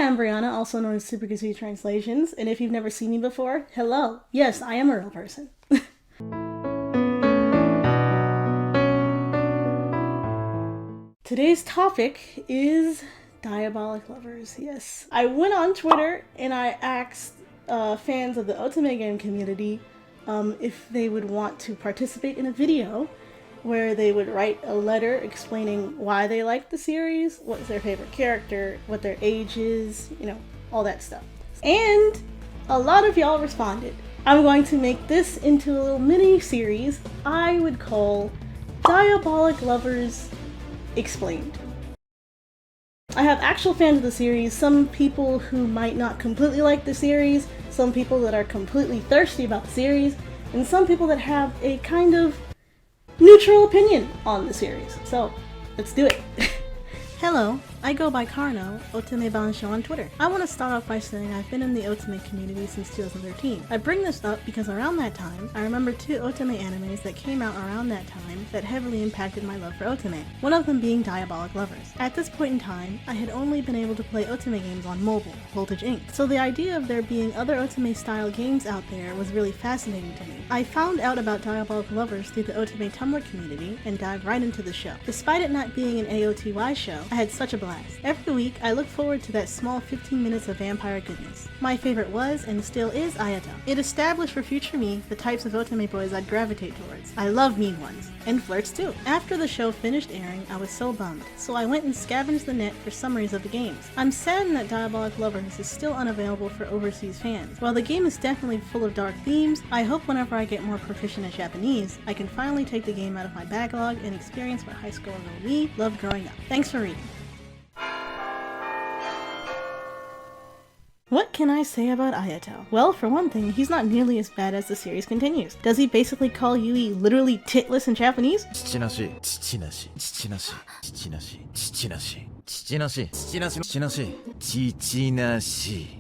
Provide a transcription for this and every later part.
I'm Brianna, also known as 2bricacityTranslations, and if you've never seen me before, hello. Yes, I am a real person. Today's topic is Diabolik lovers, yes. I went on Twitter and I asked fans of the Otome game community if they would want to participate in a video where they would write a letter explaining why they like the series, what's their favorite character, what their age is, you know, all that stuff. And a lot of y'all responded. I'm going to make this into a little mini series I would call Diabolik Lovers Explained. I have actual fans of the series, some people who might not completely like the series, some people that are completely thirsty about the series, and some people that have a kind of neutral opinion on the series. So, let's do it. Hello, I go by Karno, Otome Bansho on Twitter. I want to start off by saying I've been in the Otome community since 2013. I bring this up because around that time, I remember 2 Otome animes that came out around that time that heavily impacted my love for Otome, one of them being Diabolik Lovers. At this point in time, I had only been able to play Otome games on mobile, Voltage Inc. So the idea of there being other Otome style games out there was really fascinating to me. I found out about Diabolik Lovers through the Otome Tumblr community and dived right into the show. Despite it not being an AOTY show, I had such a blast. Every week, I look forward to that small 15 minutes of vampire goodness. My favorite was, and still is, Ayato. It established for future me the types of Otome boys I'd gravitate towards. I love mean ones. And flirts too. After the show finished airing, I was so bummed, so I went and scavenged the net for summaries of the games. I'm saddened that Diabolik Lovers is still unavailable for overseas fans. While the game is definitely full of dark themes, I hope whenever I get more proficient in Japanese, I can finally take the game out of my backlog and experience what high school girl me loved growing up. Thanks for reading. What can I say about Ayato? Well, for one thing, he's not nearly as bad as the series continues. Does he basically call Yui literally titless in Japanese?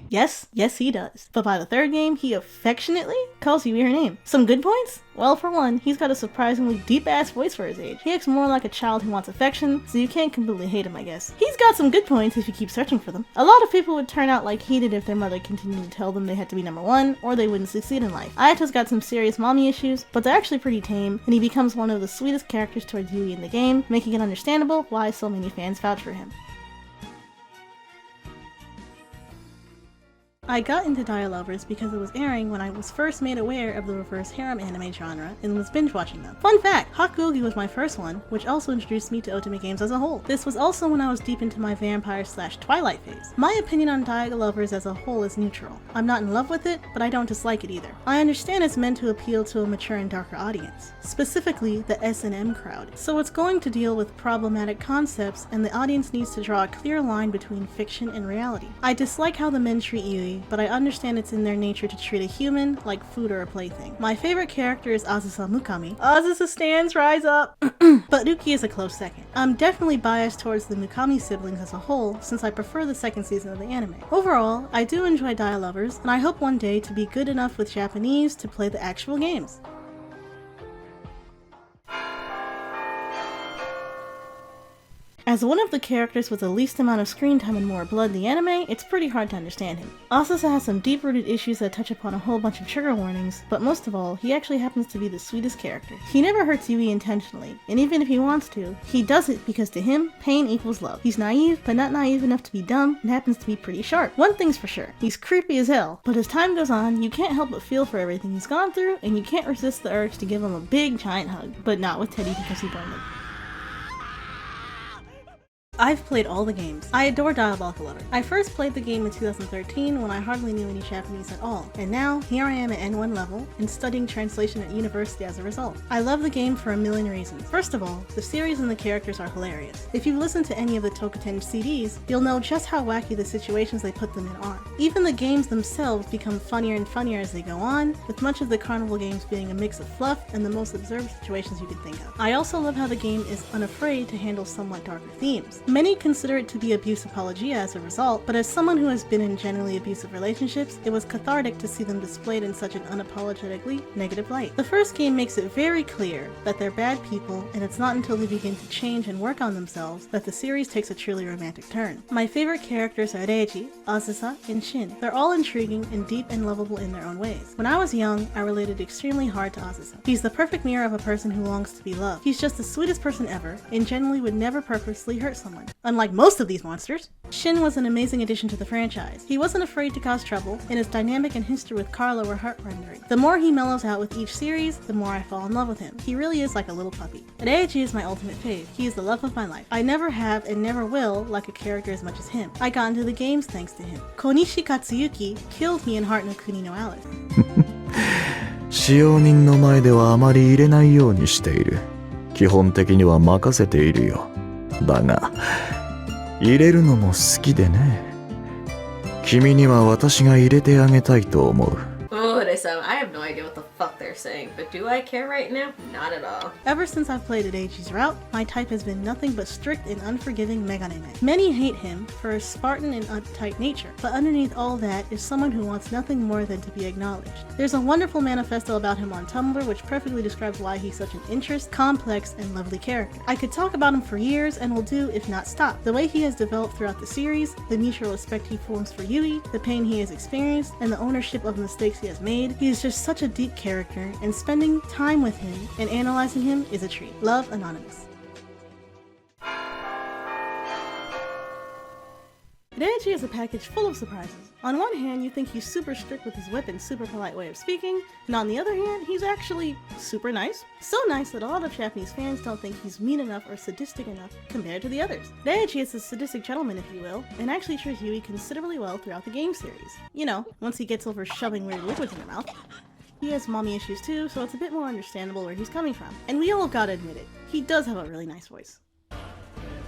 Yes he does. But by the third game, he affectionately calls Yui her name. Some good points? Well, for one, he's got a surprisingly deep-ass voice for his age. He acts more like a child who wants affection, so you can't completely hate him, I guess. He's got some good points if you keep searching for them. A lot of people would turn out like he did if their mother continued to tell them they had to be number one, or they wouldn't succeed in life. Ayato's got some serious mommy issues, but they're actually pretty tame, and he becomes one of the sweetest characters towards Yui in the game, making it understandable why so many fans vouch for him. I got into Dialovers because it was airing when I was first made aware of the reverse harem anime genre and was binge watching them. Fun fact, Hakuogi was my first one, which also introduced me to Otome games as a whole. This was also when I was deep into my vampire/Twilight phase. My opinion on Dialovers as a whole is neutral. I'm not in love with it, but I don't dislike it either. I understand it's meant to appeal to a mature and darker audience, specifically the S&M crowd. So it's going to deal with problematic concepts and the audience needs to draw a clear line between fiction and reality. I dislike how the men treat Yui, but I understand it's in their nature to treat a human like food or a plaything. My favorite character is Azusa Mukami. Azusa stands, rise up! But Ruki is a close second. I'm definitely biased towards the Mukami siblings as a whole, since I prefer the second season of the anime. Overall, I do enjoy Dialovers, and I hope one day to be good enough with Japanese to play the actual games. As one of the characters with the least amount of screen time and more blood in the anime, it's pretty hard to understand him. Azusa has some deep-rooted issues that touch upon a whole bunch of trigger warnings, but most of all, he actually happens to be the sweetest character. He never hurts Yui intentionally, and even if he wants to, he does it because to him, pain equals love. He's naive, but not naive enough to be dumb, and happens to be pretty sharp. One thing's for sure, he's creepy as hell, but as time goes on, you can't help but feel for everything he's gone through, and you can't resist the urge to give him a big giant hug, but not with Teddy because he burned him. I've played all the games. I adore Diabolik Lovers. I first played the game in 2013 when I hardly knew any Japanese at all, and now here I am at N1 level and studying translation at university as a result. I love the game for a million reasons. First of all, the series and the characters are hilarious. If you've listened to any of the Tokuten CDs, you'll know just how wacky the situations they put them in are. Even the games themselves become funnier and funnier as they go on, with much of the carnival games being a mix of fluff and the most absurd situations you could think of. I also love how the game is unafraid to handle somewhat darker themes. Many consider it to be abuse apologia as a result, but as someone who has been in generally abusive relationships, it was cathartic to see them displayed in such an unapologetically negative light. The first game makes it very clear that they're bad people, and it's not until they begin to change and work on themselves that the series takes a truly romantic turn. My favorite characters are Reiji, Azusa, and Shin. They're all intriguing and deep and lovable in their own ways. When I was young, I related extremely hard to Azusa. He's the perfect mirror of a person who longs to be loved. He's just the sweetest person ever, and generally would never purposely hurt someone, unlike most of these monsters. Shin was an amazing addition to the franchise. He wasn't afraid to cause trouble, and his dynamic and history with Carla were heart-rendering. The more he mellows out with each series, the more I fall in love with him. He really is like a little puppy. Reiji is my ultimate fave. He is the love of my life. I never have and never will like a character as much as him. I got into the games thanks to him. Konishi Katsuyuki killed me in Heart no Kuni no Alice. 使用人の前ではあまり入れないようにしている。基本的には任せているよ。だが、入れるのも好きでね。君には私が入れてあげたいと思う。Oh, they sound. I have no idea what the fuck they're saying, but do I care right now? Not at all. Ever since I've played Reiji's route, my type has been nothing but strict and unforgiving Megane Man. Many hate him for his Spartan and uptight nature, but underneath all that is someone who wants nothing more than to be acknowledged. There's a wonderful manifesto about him on Tumblr which perfectly describes why he's such an interesting, complex, and lovely character. I could talk about him for years and will do if not stop. The way he has developed throughout the series, the mutual respect he forms for Yui, the pain he has experienced, and the ownership of the mistakes he has made, he is just such a deep character, and spending time with him and analyzing him is a treat. Love, Anonymous. Reiji is a package full of surprises. On one hand, you think he's super strict with his whip and super polite way of speaking, and on the other hand, he's actually super nice. So nice that a lot of Japanese fans don't think he's mean enough or sadistic enough compared to the others. Reiji is a sadistic gentleman, if you will, and actually treats Yui considerably well throughout the game series. You know, once he gets over shoving weird liquids in her mouth. He has mommy issues too, so it's a bit more understandable where he's coming from. And we all gotta admit it, he does have a really nice voice.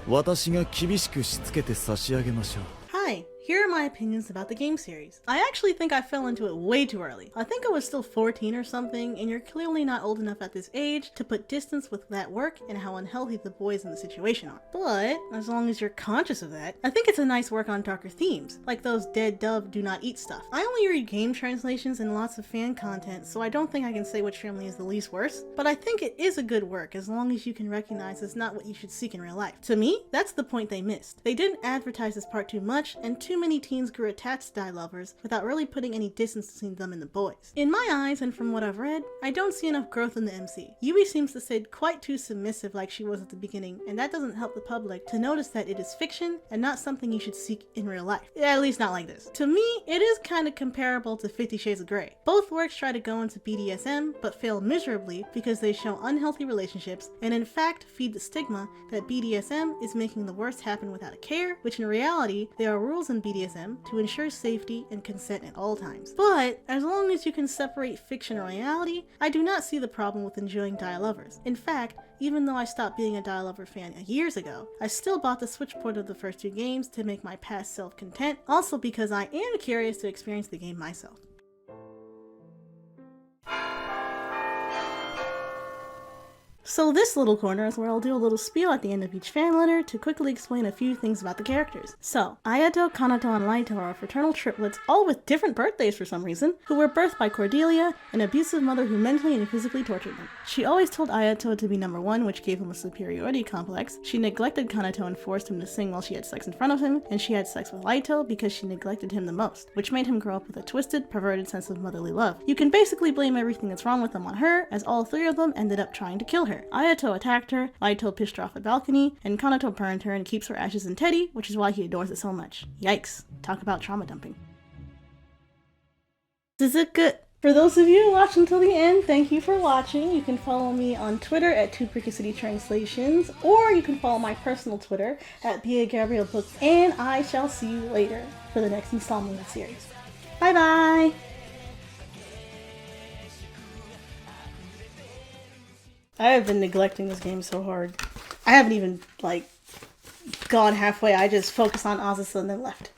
私が厳しくしつけて差し上げましょう。 Hi, here are my opinions about the game series. I actually think I fell into it way too early. I think I was still 14 or something, and you're clearly not old enough at this age to put distance with that work and how unhealthy the boys in the situation are. But, as long as you're conscious of that, I think it's a nice work on darker themes, like those dead dove do not eat stuff. I only read game translations and lots of fan content, so I don't think I can say which family is the least worst, but I think it is a good work as long as you can recognize it's not what you should seek in real life. To me, that's the point they missed. They didn't advertise this part too much, and too many teens grew attached to die lovers without really putting any distance between them and the boys. In my eyes, and from what I've read, I don't see enough growth in the MC. Yui seems to sit quite too submissive like she was at the beginning, and that doesn't help the public to notice that it is fiction and not something you should seek in real life. At least not like this. To me, it is kind of comparable to 50 Shades of Grey. Both works try to go into BDSM, but fail miserably because they show unhealthy relationships and in fact feed the stigma that BDSM is making the worst happen without a care, which in reality, there are rules in BDSM to ensure safety and consent at all times. But as long as you can separate fiction and reality, I do not see the problem with enjoying die lovers. In fact, even though I stopped being a die lover fan years ago, I still bought the Switch port of the first two games to make my past self content, also because I am curious to experience the game myself. So this little corner is where I'll do a little spiel at the end of each fan letter to quickly explain a few things about the characters. So, Ayato, Kanato, and Raito are fraternal triplets, all with different birthdays for some reason, who were birthed by Cordelia, an abusive mother who mentally and physically tortured them. She always told Ayato to be number one, which gave him a superiority complex. She neglected Kanato and forced him to sing while she had sex in front of him, and she had sex with Raito because she neglected him the most, which made him grow up with a twisted, perverted sense of motherly love. You can basically blame everything that's wrong with them on her, as all three of them ended up trying to kill her. Ayato attacked her, Raito pushed her off a balcony, and Kanato burned her and keeps her ashes in Teddy, which is why he adores it so much. Yikes. Talk about trauma dumping. Suzuku. For those of you who watched until the end, thank you for watching. You can follow me on Twitter at 2bricacityTranslations, or you can follow my personal Twitter at BAGabrielBooks, and I shall see you later for the next installment of the series. Bye bye! I have been neglecting this game so hard. I haven't even, gone halfway. I just focused on Azusa and then left.